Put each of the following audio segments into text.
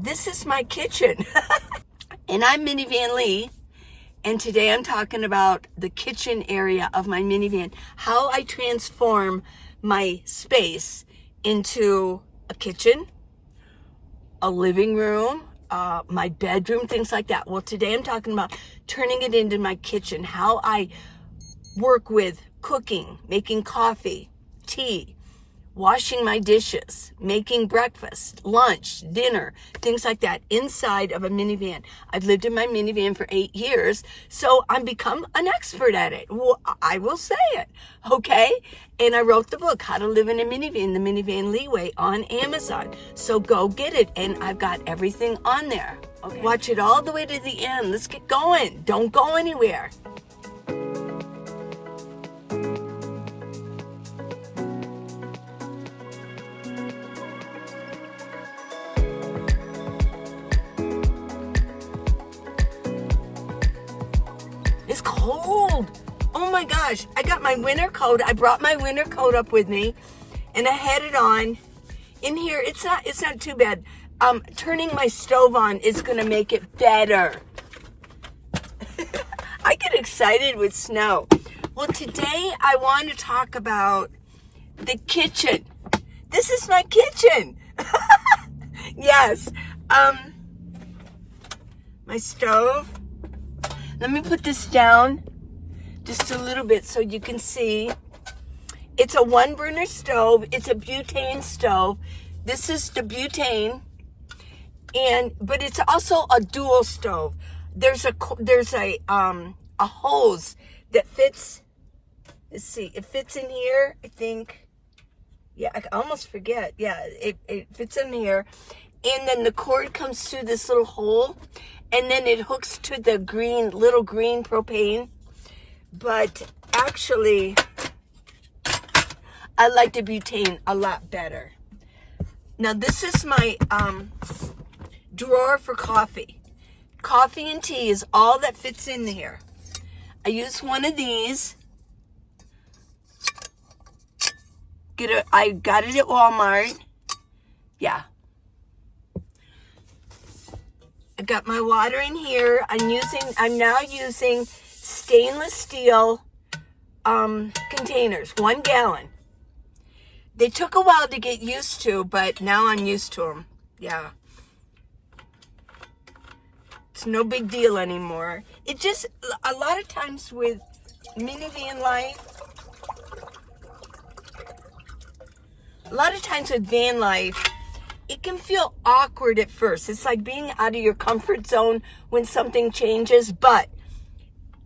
This is my kitchen. And I'm Minivan Lee. And today I'm talking about the kitchen area of my minivan. How I transform my space into a kitchen, a living room, my bedroom, things like that. Well, today I'm talking about turning it into my kitchen. How I work with cooking, making coffee, tea, washing my dishes, making breakfast, lunch, dinner, things like that inside of a minivan. I've lived in my minivan for 8 years, so I've become an expert at it. Well, I will say it, okay? And I wrote the book, How to Live in a Minivan, the Minivan Lee Way, on Amazon. So go get it, and I've got everything on there. Okay. Watch it all the way to the end. Let's get going. Don't go anywhere. It's cold. Oh my gosh. I got my winter coat. I brought my winter coat up with me and I had it on. In here, it's not too bad. Turning my stove on is going to make it better. I get excited with snow. Well, today I want to talk about the kitchen. This is my kitchen. Yes. My stove. Let me put this down just a little bit so you can see. It's a 1-burner stove. It's a butane stove. This is the butane, but it's also a dual stove. There's a hose that fits. Let's see, it fits in here, I think. Yeah, I almost forget. Yeah, it fits in here. And then the cord comes through this little hole, and then it hooks to the little green propane. But actually, I like the butane a lot better. Now, this is my drawer for coffee. Coffee and tea is all that fits in here. I use one of these. I got it at Walmart. Yeah. I got my water in here. I'm now using stainless steel containers, 1 gallon. They took a while to get used to, but now I'm used to them. Yeah. It's no big deal anymore. It just, a lot of times with minivan life, van life, it can feel awkward at first. It's like being out of your comfort zone when something changes, but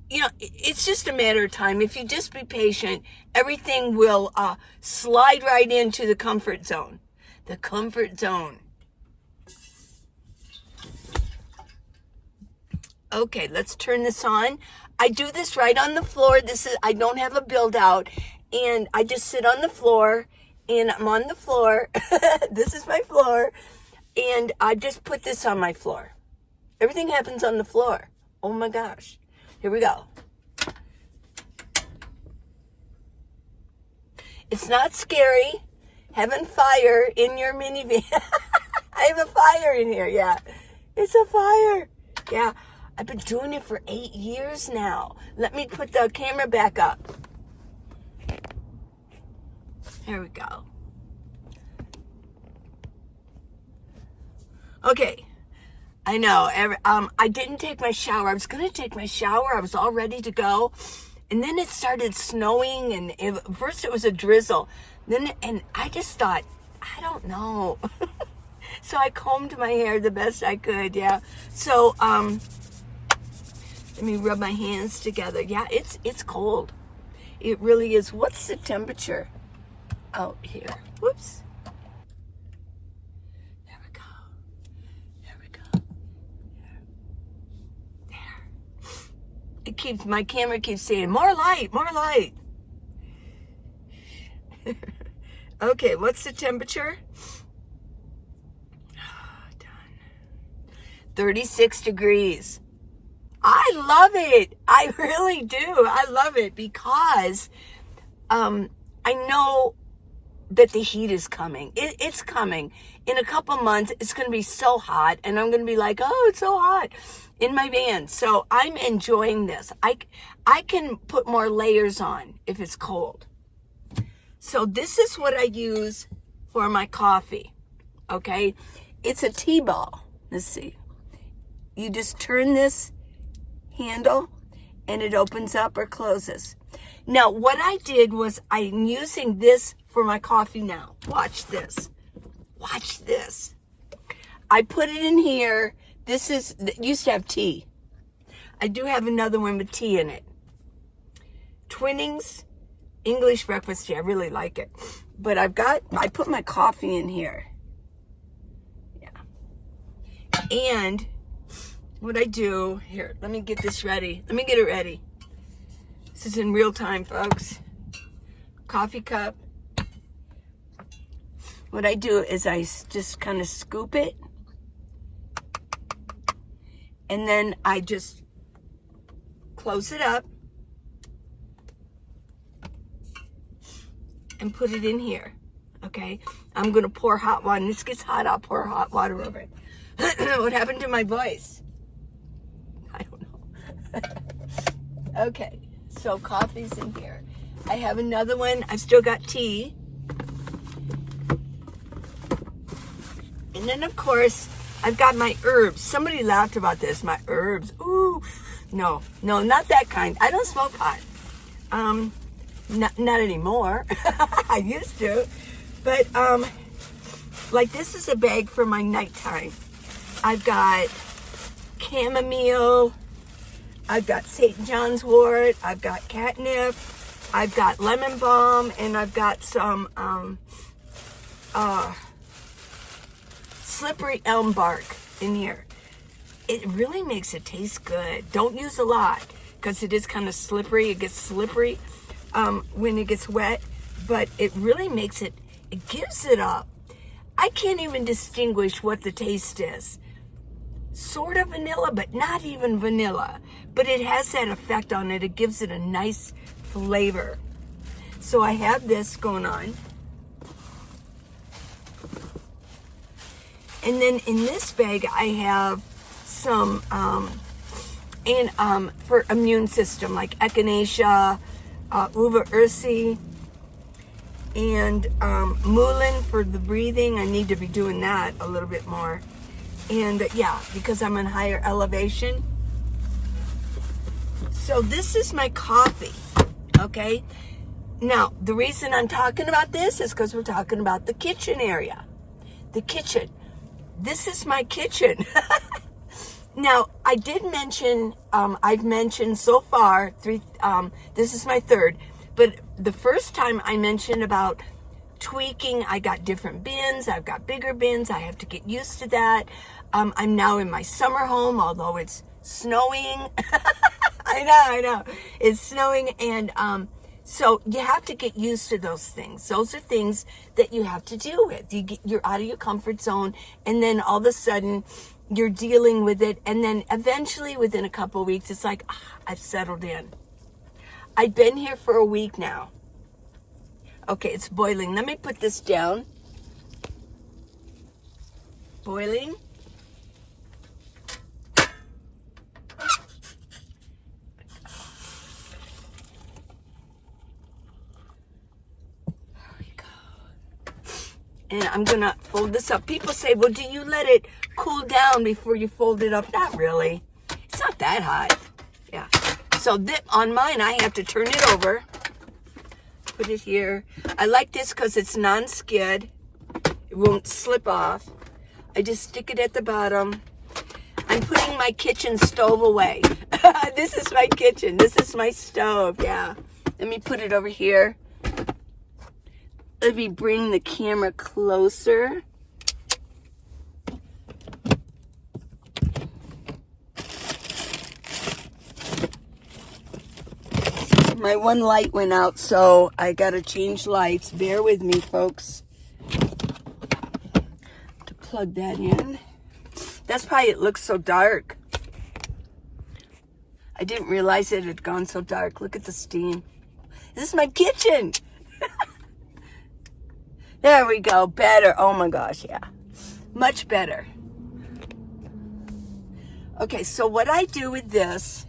it's just a matter of time. If you just be patient, everything will slide right into the comfort zone. The comfort zone. Okay, let's turn this on. I do this right on the floor. I don't have a build out, and I just sit on the floor. And I'm on the floor. This is my floor. And I just put this on my floor. Everything happens on the floor. Oh my gosh. Here we go. It's not scary having fire in your minivan. I have a fire in here. Yeah. It's a fire. Yeah. I've been doing it for 8 years now. Let me put the camera back up. Here we go. Okay. I know. I didn't take my shower. I was going to take my shower. I was all ready to go. And then it started snowing. And first it was a drizzle. And I just thought, I don't know. So I combed my hair the best I could. Yeah. So, let me rub my hands together. Yeah, it's cold. It really is. What's the temperature out here? Whoops. There we go. There we go. There. My camera keeps saying, more light, more light. Okay, what's the temperature? Done. 36 degrees. I love it. I really do. I love it because I know that the heat is coming. It's coming. in a couple months, it's going to be so hot, and I'm going to be like, oh, it's so hot in my van. So I'm enjoying this. I can put more layers on if it's cold. So this is what I use for my coffee, okay? It's a tea ball. Let's see. You just turn this handle, and it opens up or closes. Now, what I did was I'm using this for my coffee now. Watch this. Watch this. I put it in here. This used to have tea. I do have another one with tea in it. Twinings English breakfast tea. I really like it. But I put my coffee in here. Yeah. And what I do, here, let me get this ready. Let me get it ready. This is in real time, folks. Coffee cup. What I do is I just kind of scoop it. And then I just close it up. And put it in here. Okay? I'm going to pour hot water. When this gets hot, I'll pour hot water over it. What happened to my voice? I don't know. Okay. So coffee's in here. I have another one. I've still got tea. And then, of course, I've got my herbs. Somebody laughed about this. My herbs. Ooh. No, not that kind. I don't smoke pot. Not anymore. I used to. But, like, this is a bag for my nighttime. I've got chamomile. I've got St. John's wort. I've got catnip. I've got lemon balm. And I've got some slippery elm bark in here. It really makes it taste good. Don't use a lot because it is kind of slippery. It gets slippery when it gets wet. But it really makes it, it gives it up. I can't even distinguish what the taste is. Sort of vanilla, but not even vanilla. But it has that effect on it. It gives it a nice flavor. So I have this going on. And then in this bag, I have some for immune system, like echinacea, uva ursi, and mullein for the breathing. I need to be doing that a little bit more. And yeah, because I'm in higher elevation. So this is my coffee, okay? Now, the reason I'm talking about this is because we're talking about the kitchen area. The kitchen. This is my kitchen. Now, I did mention, I've mentioned so far, this is my third, but the first time I mentioned about tweaking, I got different bins, I've got bigger bins, I have to get used to that. I'm now in my summer home, although it's snowing. I know, it's snowing, and so you have to get used to those things. Those are things that you have to deal with. You're out of your comfort zone, and then all of a sudden, you're dealing with it, and then eventually, within a couple of weeks, it's like, I've settled in. I've been here for a week now. Okay, it's boiling. Let me put this down. Boiling. And I'm going to fold this up. People say, well, do you let it cool down before you fold it up? Not really. It's not that hot. Yeah. So on mine, I have to turn it over. Put it here. I like this because it's non-skid. It won't slip off. I just stick it at the bottom. I'm putting my kitchen stove away. This is my kitchen. This is my stove. Yeah. Let me put it over here. Let me bring the camera closer. My one light went out, so I gotta change lights. Bear with me, folks. To plug that in. That's why it looks so dark. I didn't realize it had gone so dark. Look at the steam. This is my kitchen. There we go. Better. Oh my gosh, yeah. Much better. Okay, so what I do with this,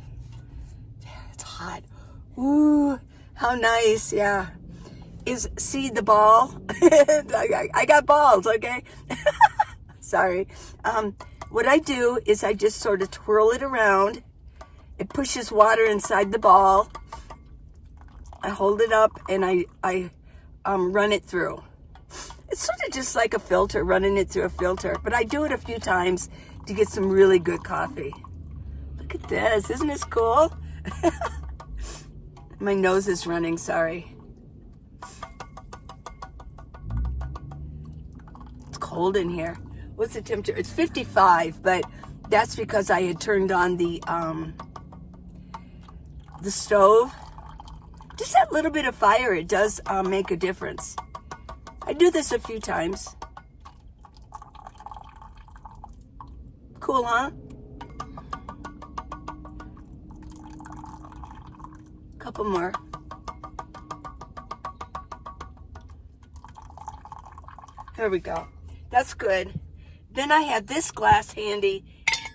it's hot. Ooh, how nice, yeah. Is, see the ball? I got balls, okay? Sorry. What I do is I just sort of twirl it around. It pushes water inside the ball. I hold it up and I run it through. It's sort of just like a filter, running it through a filter. But I do it a few times to get some really good coffee. Look at this. Isn't this cool? My nose is running, sorry. It's cold in here. What's the temperature? It's 55, but that's because I had turned on the stove. Just that little bit of fire, it does make a difference. I do this a few times. Cool, huh? Couple more. There we go. That's good. Then I have this glass handy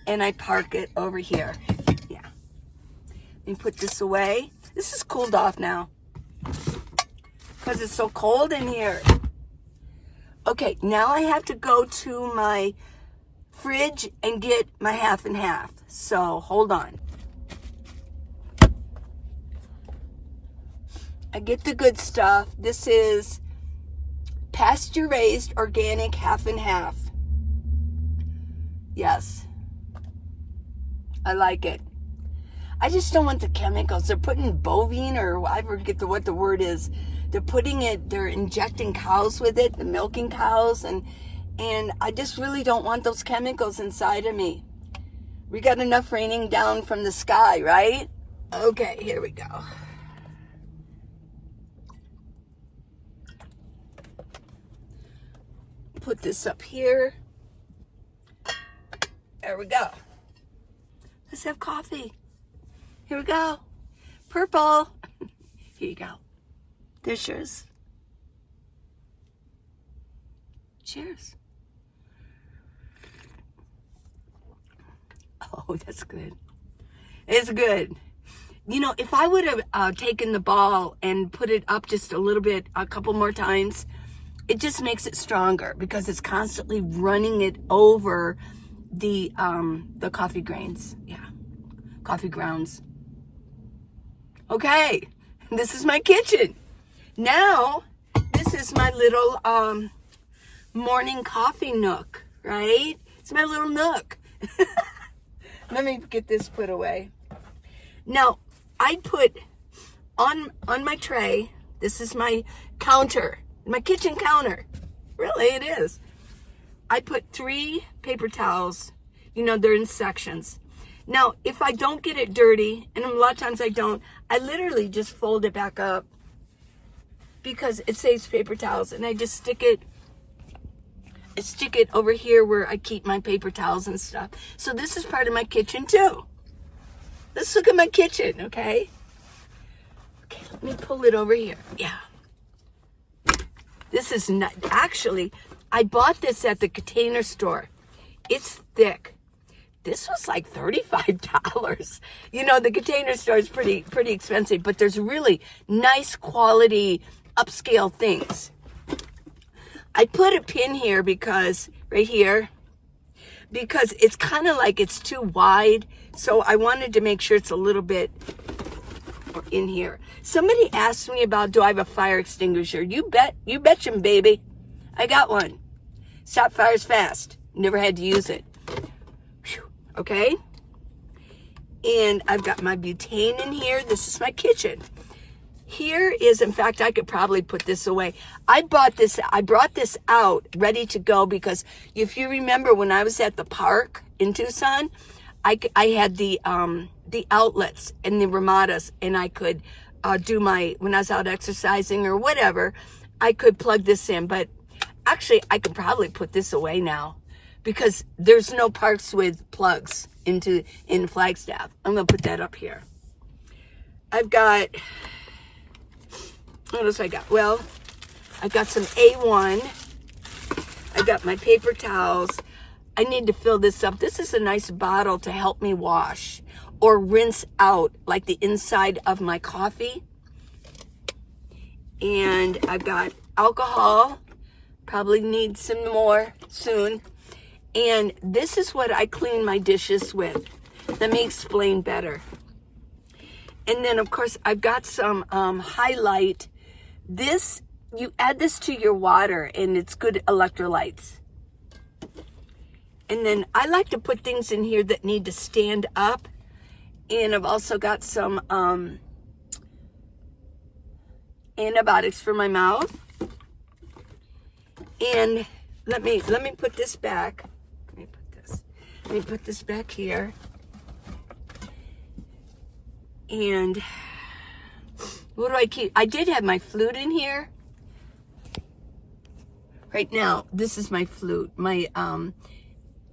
and I park it over here. Yeah. Let me put this away. This is cooled off now because it's so cold in here. Okay, now I have to go to my fridge and get my half and half. So hold on. I get the good stuff. This is pasture-raised organic half and half. Yes. I like it. I just don't want the chemicals. They're putting bovine, or I forget what the word is. They're injecting cows with it, the milking cows, and I just really don't want those chemicals inside of me. We got enough raining down from the sky, right? Okay, here we go. Put this up here. There we go. Let's have coffee. Here we go. Purple. Here you go. There's yours. Cheers. Oh, that's good. It's good. You know, if I would have taken the ball and put it up just a little bit, a couple more times, it just makes it stronger because it's constantly running it over the coffee grains. Yeah, coffee grounds. Okay, this is my kitchen. Now, this is my little morning coffee nook, right? It's my little nook. Let me get this put away. Now, I put on my tray, this is my counter, my kitchen counter. Really, it is. I put 3 paper towels. You know, they're in sections. Now, if I don't get it dirty, and a lot of times I don't, I literally just fold it back up because it saves paper towels, and I just stick it over here where I keep my paper towels and stuff. So this is part of my kitchen too. Let's look at my kitchen, okay? Okay, let me pull it over here. Yeah. This is not, actually, I bought this at the Container Store. It's thick. This was like $35. You know, the Container Store is pretty expensive, but there's really nice quality upscale things. I put a pin here because, right here, because it's kind of like it's too wide. So I wanted to make sure it's a little bit in here. Somebody asked me about, do I have a fire extinguisher? You betcha, baby. I got one. Stop fires fast. Never had to use it. Whew. Okay. And I've got my butane in here. This is my kitchen. Here is, in fact, I could probably put this away. I brought this out ready to go because if you remember when I was at the park in Tucson, I had the outlets and the Ramadas, and I could do when I was out exercising or whatever, I could plug this in. But actually, I could probably put this away now because there's no parks with plugs in Flagstaff. I'm going to put that up here. I've got, what else I got? Well, I've got some A1. I got my paper towels. I need to fill this up. This is a nice bottle to help me wash or rinse out like the inside of my coffee. And I've got alcohol. Probably need some more soon. And this is what I clean my dishes with. Let me explain better. And then, of course, I've got some highlight. This, you add this to your water, and it's good electrolytes. And then I like to put things in here that need to stand up. And I've also got some antibiotics for my mouth. And let me put this back. Let me put this back here. And what do I keep? I did have my flute in here. Right now, this is my flute, my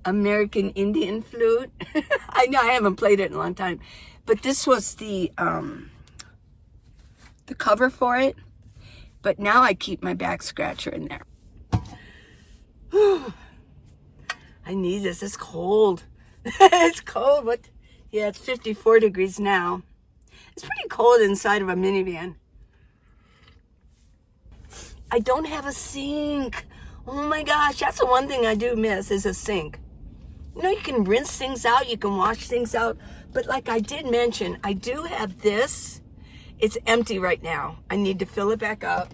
American Indian flute. I know I haven't played it in a long time, but this was the cover for it. But now I keep my back scratcher in there. I need this. It's cold. It's cold, but yeah, it's 54 degrees now. It's pretty cold inside of a minivan. I don't have a sink. Oh my gosh, that's the one thing I do miss is a sink. You know, you can rinse things out, you can wash things out, but like I did mention, I do have this. It's empty right now. I need to fill it back up.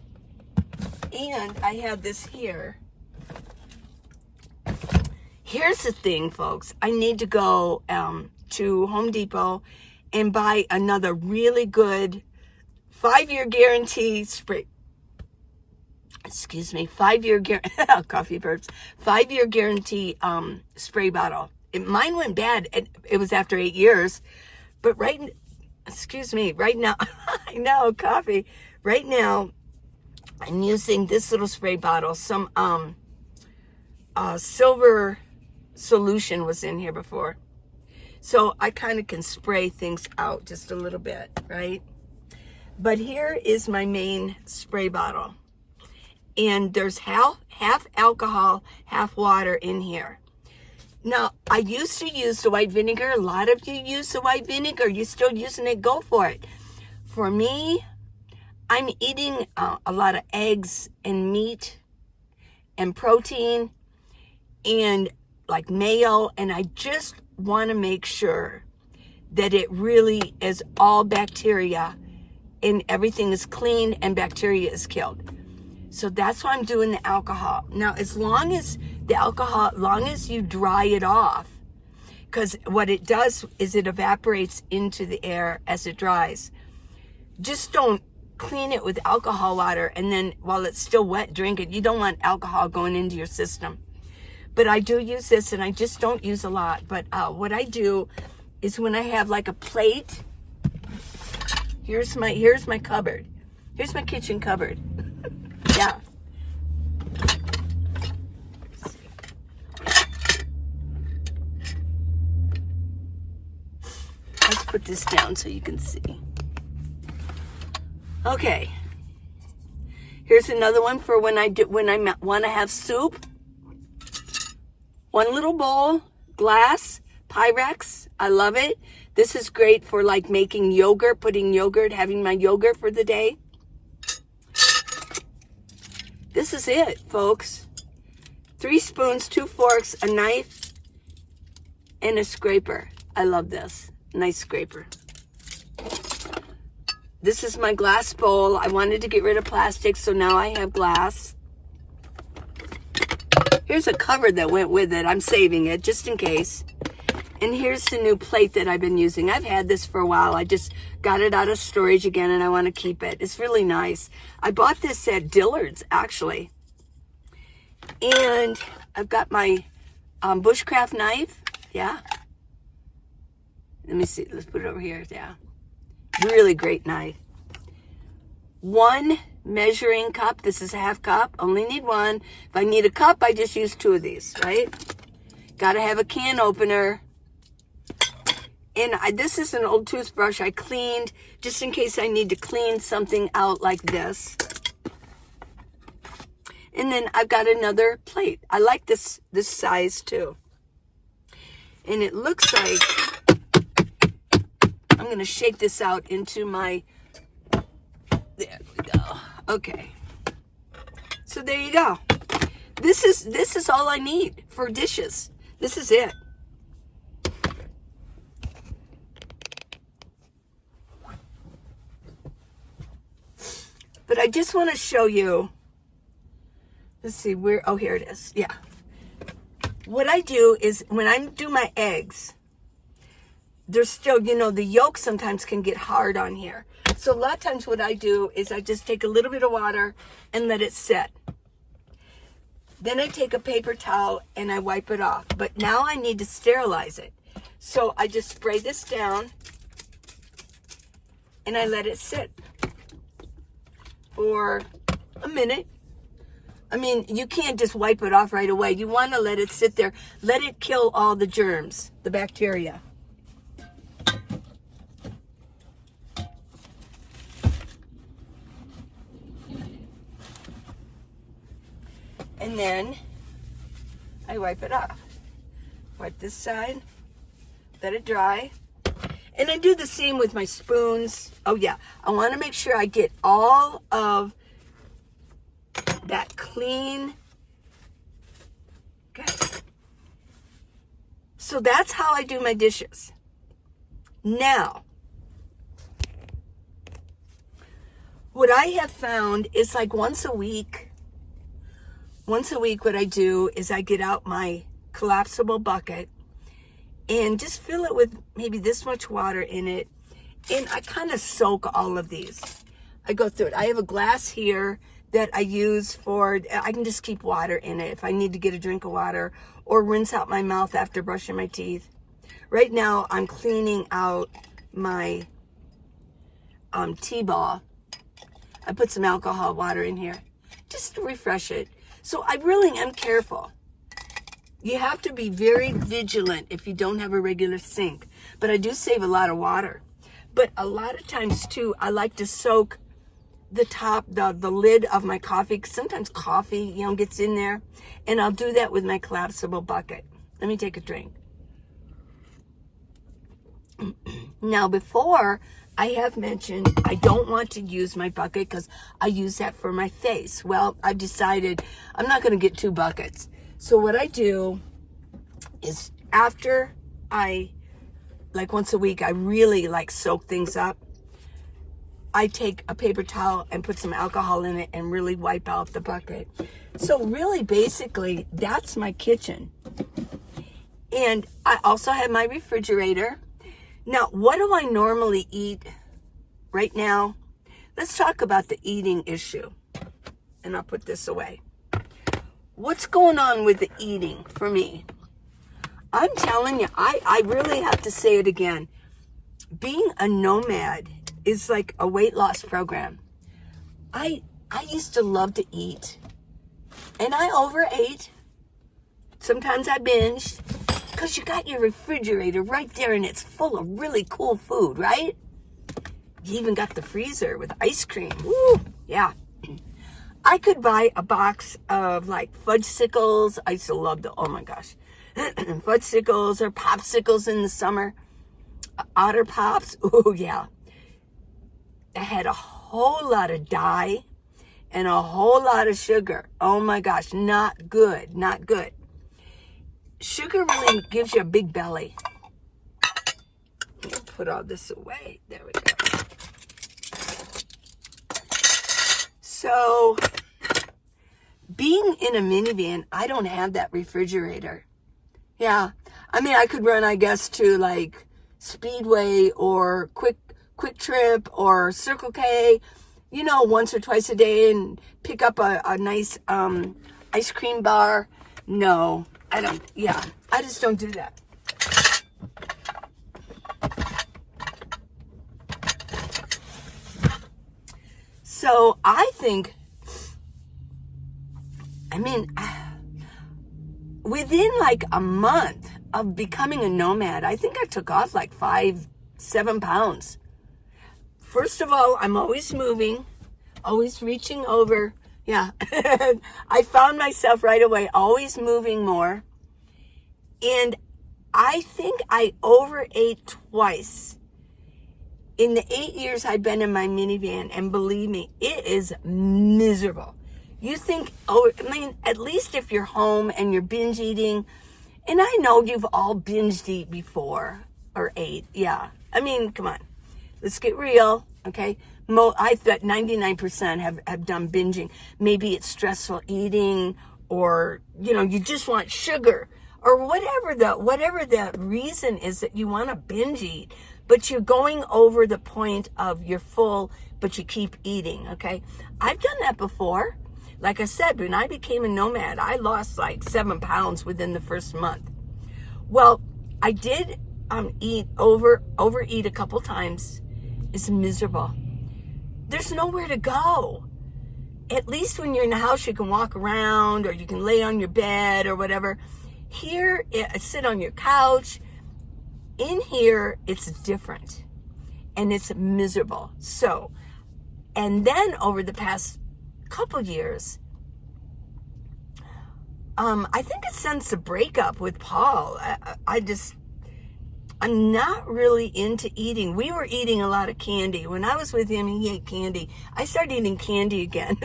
And I have this here. Here's the thing, folks. I need to go to Home Depot and buy another really good 5-year guarantee spray. Excuse me, 5-year coffee burps. 5-year guarantee spray bottle. Mine went bad. It was after 8 years, but right now, I know coffee. Right now, I'm using this little spray bottle. Some silver solution was in here before. So I kind of can spray things out just a little bit, right? But here is my main spray bottle. And there's half alcohol, half water in here. Now, I used to use the white vinegar. A lot of you use the white vinegar. You're still using it, go for it. For me, I'm eating a lot of eggs and meat and protein and like mayo, and I just want to make sure that it really is all bacteria and everything is clean and bacteria is killed. So that's why I'm doing the alcohol. Now, as long as you dry it off, because what it does is it evaporates into the air as it dries. Just don't clean it with alcohol water and then while it's still wet, drink it. You don't want alcohol going into your system. But I do use this, and I just don't use a lot. But what I do is when I have like a plate, here's my cupboard. Here's my kitchen cupboard. Yeah. Let's put this down so you can see. Okay. Here's another one for when I want to have soup. One little bowl, glass, Pyrex. I love it. This is great for like making yogurt, having my yogurt for the day. This is it, folks. 3 spoons, 2 forks, a knife, and a scraper. I love this. Nice scraper. This is my glass bowl. I wanted to get rid of plastic, so now I have glass. Here's a cover that went with it. I'm saving it just in case. And here's the new plate that I've been using. I've had this for a while. I just got it out of storage again, and I want to keep it. It's really nice. I bought this at Dillard's, actually. And I've got my bushcraft knife. Yeah. Let me see. Let's put it over here. Yeah. Really great knife. 1 measuring cup. This is a half cup. Only need 1. If I need a cup, I just use 2 of these, right? Got to have a can opener. And this is an old toothbrush I cleaned just in case I need to clean something out like this. And then I've got another plate. I like this size too. And it looks like I'm going to shake this out into my, there we go. Okay. So there you go. This is all I need for dishes. This is it. But I just want to show you, let's see where, oh, here it is. Yeah. What I do is when I do my eggs, there's still, you know, the yolk sometimes can get hard on here. So a lot of times what I do is I just take a little bit of water and let it sit. Then I take a paper towel and I wipe it off. But now I need to sterilize it. So I just spray this down and I let it sit for a minute. I mean, you can't just wipe it off right away. You want to let it sit there. Let it kill all the germs, the bacteria. And then I wipe it off. Wipe this side, let it dry. And I do the same with my spoons. Oh yeah, I want to make sure I get all of that clean. Okay. So that's how I do my dishes. Now, what I have found is like once a week, what I do is I get out my collapsible bucket and just fill it with maybe this much water in it. And I kind of soak all of these. I go through it. I have a glass here that I use for, I can just keep water in it if I need to get a drink of water or rinse out my mouth after brushing my teeth. Right now, I'm cleaning out my tea ball. I put some alcohol water in here just to refresh it. So I really am careful. You have to be very vigilant if you don't have a regular sink. But I do save a lot of water. But a lot of times too, I like to soak the top, the lid of my coffee. 'Cause sometimes coffee, you know, gets in there. And I'll do that with my collapsible bucket. Let me take a drink. Now before, I have mentioned I don't want to use my bucket because I use that for my face. Well, I've decided I'm not going to get 2 buckets. So what I do is after like once a week, I really like soak things up. I take a paper towel and put some alcohol in it and really wipe out the bucket. So really basically that's my kitchen. And I also have my refrigerator. Now, what do I normally eat right now? Let's talk about the eating issue. And I'll put this away. What's going on with the eating for me? I'm telling you, I really have to say it again. Being a nomad is like a weight loss program. I used to love to eat. And I overate. Sometimes I binged. Because you got your refrigerator right there and it's full of really cool food, right? You even got the freezer with ice cream. Woo, yeah. I could buy a box of like fudgesicles. I used to love the, oh my gosh. Fudgesicles or popsicles in the summer. Otter Pops. Oh yeah. I had a whole lot of dye and a whole lot of sugar. Oh my gosh. Not good. Not good. Sugar really gives you a big belly. Let me put all this away. There we go. So, being in a minivan, I don't have that refrigerator. Yeah. I mean, I could run, I guess, to like Speedway or Quick Trip or Circle K, you know, once or twice a day and pick up a nice ice cream bar. No. I don't, yeah, I just don't do that. So I think, I mean, within like a month of becoming a nomad, I think I took off like 5-7 pounds. First of all, I'm always moving, always reaching over Yeah. I found myself right away always moving more. And I think I overate twice in the 8 years I've been in my minivan. And believe me, it is miserable. You think, oh, I mean, at least if you're home and you're binge eating, and I know you've all binged eat before or ate. Yeah. I mean, come on. Let's get real, okay? I thought 99% have done binging. Maybe it's stressful eating, or, you know, you just want sugar, or whatever the reason is that you want to binge eat, but you're going over the point of you're full, but you keep eating, okay? I've done that before. Like I said, when I became a nomad, I lost like 7 pounds within the first month. Well, I did overeat a couple times. It's miserable. There's nowhere to go. At least when you're in the house, you can walk around, or you can lay on your bed or whatever. Here, sit on your couch. In here, it's different, and it's miserable. So, and then over the past couple years, I think it's since the breakup with Paul, I'm not really into eating. We were eating a lot of candy. When I was with him, he ate candy. I started eating candy again.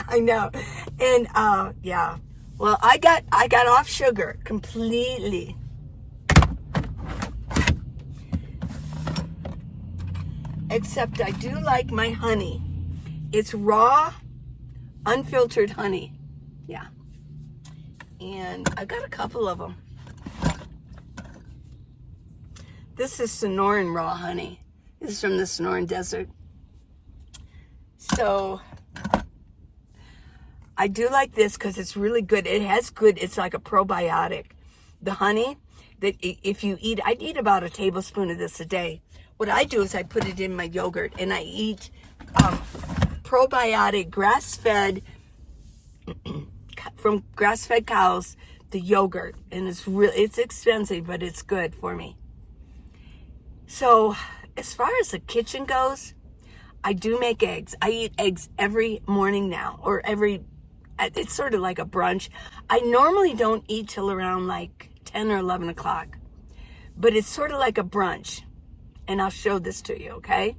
I know. And yeah. Well, I got off sugar completely. Except I do like my honey. It's raw, unfiltered honey. Yeah. And I got a couple of them. This is Sonoran raw honey. This is from the Sonoran Desert. So I do like this because it's really good. It has good, it's like a probiotic. The honey, that if you eat, I'd eat about a tablespoon of this a day. What I do is I put it in my yogurt, and I eat probiotic grass-fed, from grass-fed cows, the yogurt. And it's expensive, but it's good for me. So as far as the kitchen goes, I do make eggs. I eat eggs every morning now, or it's sort of like a brunch. I normally don't eat till around like 10 or 11 o'clock, but it's sort of like a brunch. And I'll show this to you, okay?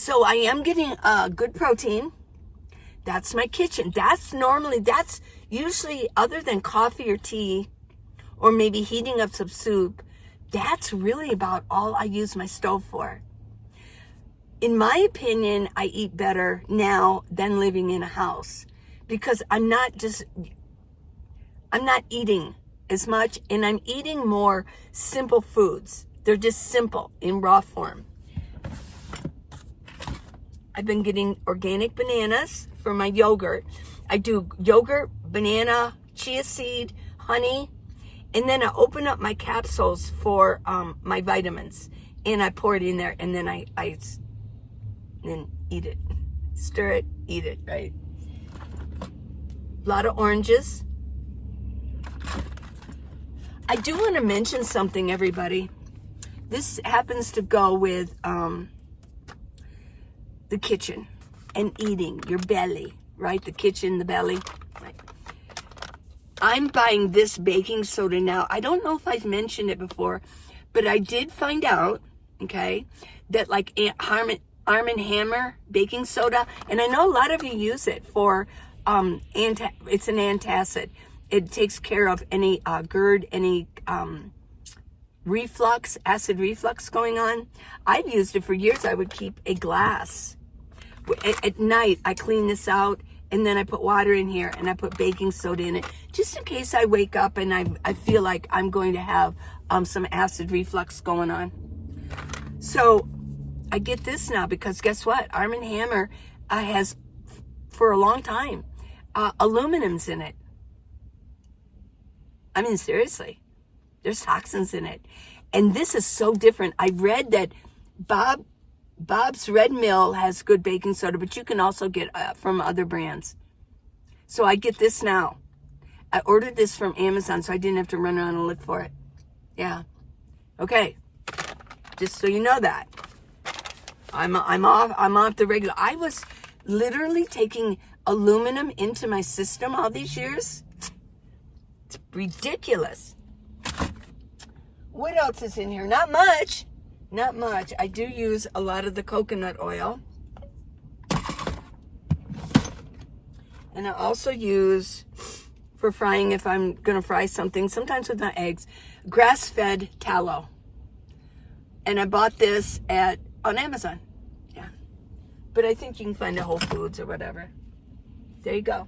So I am getting good protein. That's my kitchen. That's usually, other than coffee or tea, or maybe heating up some soup, that's really about all I use my stove for. In my opinion, I eat better now than living in a house, because I'm not eating as much, and I'm eating more simple foods. They're just simple in raw form. I've been getting organic bananas for my yogurt. I do yogurt, banana, chia seed, honey, and then I open up my capsules for my vitamins, and I pour it in there, and then I then eat it. Stir it, eat it, right? A lot of oranges. I do want to mention something, everybody. This happens to go with the kitchen and eating, your belly, right? The kitchen, the belly. Right. I'm buying this baking soda now. I don't know if I've mentioned it before, but I did find out, okay, that like Arm & Hammer baking soda, and I know a lot of you use it for, it's an antacid. It takes care of any GERD, any reflux, acid reflux going on. I've used it for years. I would keep a glass. At night, I clean this out, and then I put water in here, and I put baking soda in it, just in case I wake up and I feel like I'm going to have some acid reflux going on. So I get this now because guess what? Arm & Hammer has, for a long time, aluminum's in it. I mean, seriously, there's toxins in it. And this is so different. I read that Bob's Red Mill has good baking soda, but you can also get from other brands. So I get this now. I ordered this from Amazon, so I didn't have to run around and look for it. Yeah. Okay. Just so you know that. I'm off the regular. I was literally taking aluminum into my system all these years. It's ridiculous. What else is in here? Not much. Not much. I do use a lot of the coconut oil. And I also use, for frying, if I'm going to fry something, sometimes with my eggs, grass-fed tallow. And I bought this on Amazon. Yeah. But I think you can find it at Whole Foods or whatever. There you go.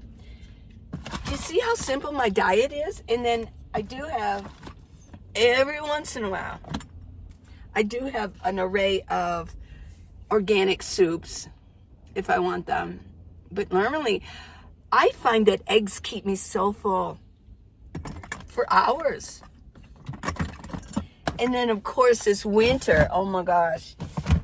You see how simple my diet is? And then I do have, every once in a while, I do have an array of organic soups if I want them. But normally, I find that eggs keep me so full for hours. And then, of course, this winter, oh my gosh,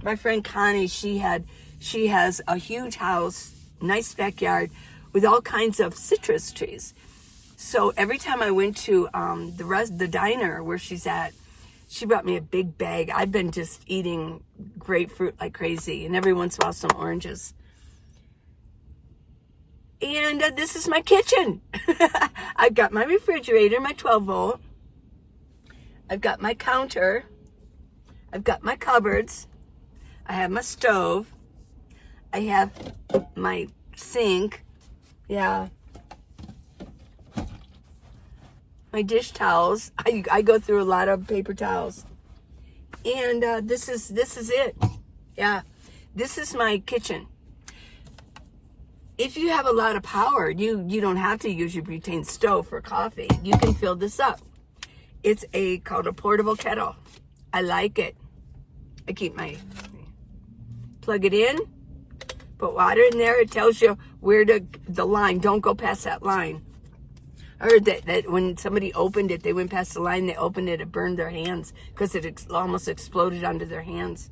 my friend Connie, she has a huge house, nice backyard, with all kinds of citrus trees. So every time I went to the diner where she's at, she brought me a big bag. I've been just eating grapefruit like crazy, and every once in a while some oranges. And this is my kitchen. I've got my refrigerator, my 12 volt. I've got my counter. I've got my cupboards. I have my stove. I have my sink. Yeah. My dish towels. I go through a lot of paper towels. And this is it. Yeah. This is my kitchen. If you have a lot of power, you don't have to use your butane stove for coffee. You can fill this up. It's called a portable kettle. I like it. I keep plug it in, put water in there. It tells you where the line. Don't go past that line. I heard that when somebody opened it, they went past the line, they opened it, it burned their hands because it almost exploded under their hands.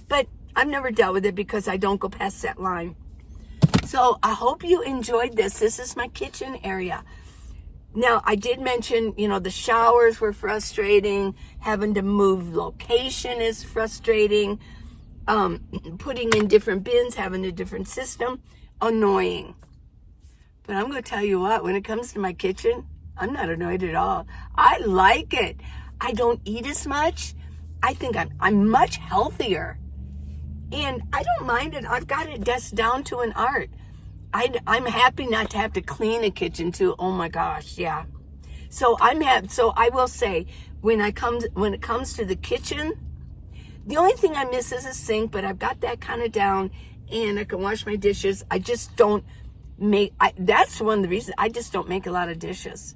But I've never dealt with it because I don't go past that line. So I hope you enjoyed this. This is my kitchen area. Now, I did mention, the showers were frustrating. Having to move location is frustrating. Putting in different bins, having a different system, annoying. But I'm going to tell you what, when it comes to my kitchen, I'm not annoyed at all. I like it. I don't eat as much. I think I'm much healthier And I don't mind it. I've got it just down to an art. I'm happy not to have to clean a kitchen too. Oh my gosh, yeah. So so I will say, when it comes to the kitchen, the only thing I miss is a sink, but I've got that kind of down, and I can wash my dishes. I just don't that's one of the reasons I just don't make a lot of dishes.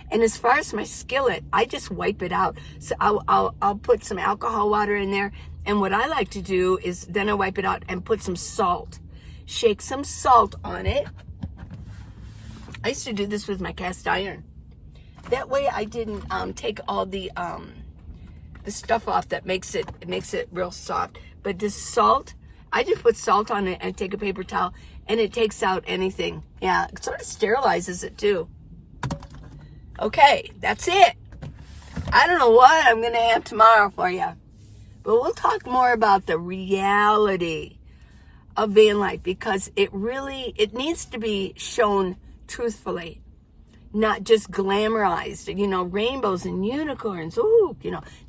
And as far as my skillet, I just wipe it out. So I'll put some alcohol water in there, and what I like to do is then I wipe it out and put some salt. Shake some salt on it. I used to do this with my cast iron. That way I didn't take all the stuff off that makes it real soft. But this salt, I just put salt on it and take a paper towel, and it takes out anything. Yeah, it sort of sterilizes it too. Okay, that's it. I don't know what I'm going to have tomorrow for you. But we'll talk more about the reality of van life, because it needs to be shown truthfully, not just glamorized, rainbows and unicorns. Ooh,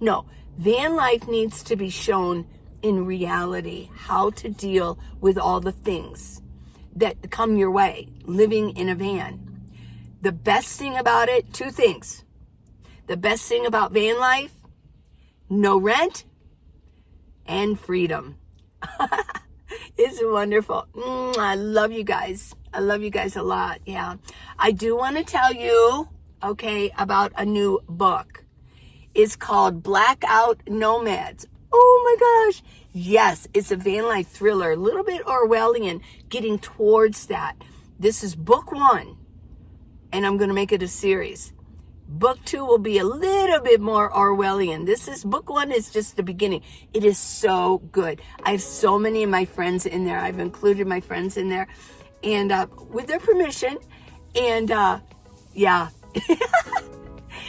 no, van life needs to be shown in reality, how to deal with all the things that come your way living in a van. The best thing about it, two things. The best thing about van life, no rent and freedom. It's wonderful. I love you guys. I love you guys a lot. Yeah. I do want to tell you, about a new book. It's called Blackout Nomads. Oh my gosh. Yes, it's a van life thriller, a little bit Orwellian, getting towards that. This is book 1, and I'm going to make it a series. Book 2 will be a little bit more Orwellian. Book 1 is just the beginning. It is so good. I have so many of my friends in there. I've included my friends in there, and with their permission. And yeah,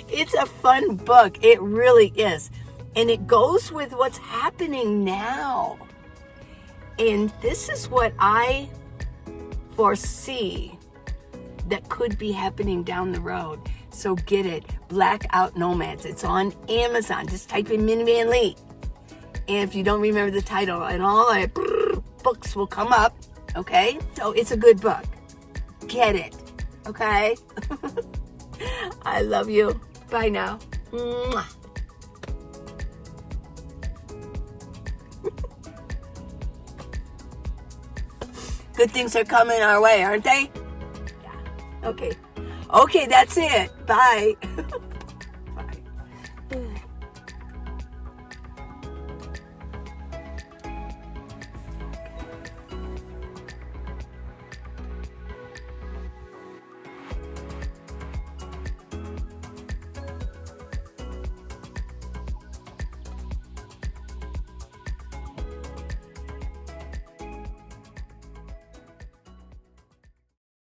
it's a fun book. It really is. And it goes with what's happening now. And this is what I foresee that could be happening down the road. So get it, Blackout Nomads. It's on Amazon. Just type in Minivan Lee. And if you don't remember the title, and all our books will come up, okay? So it's a good book. Get it, okay? I love you. Bye now. Mwah. Good things are coming our way, aren't they? Yeah. Okay. Okay, that's it. Bye.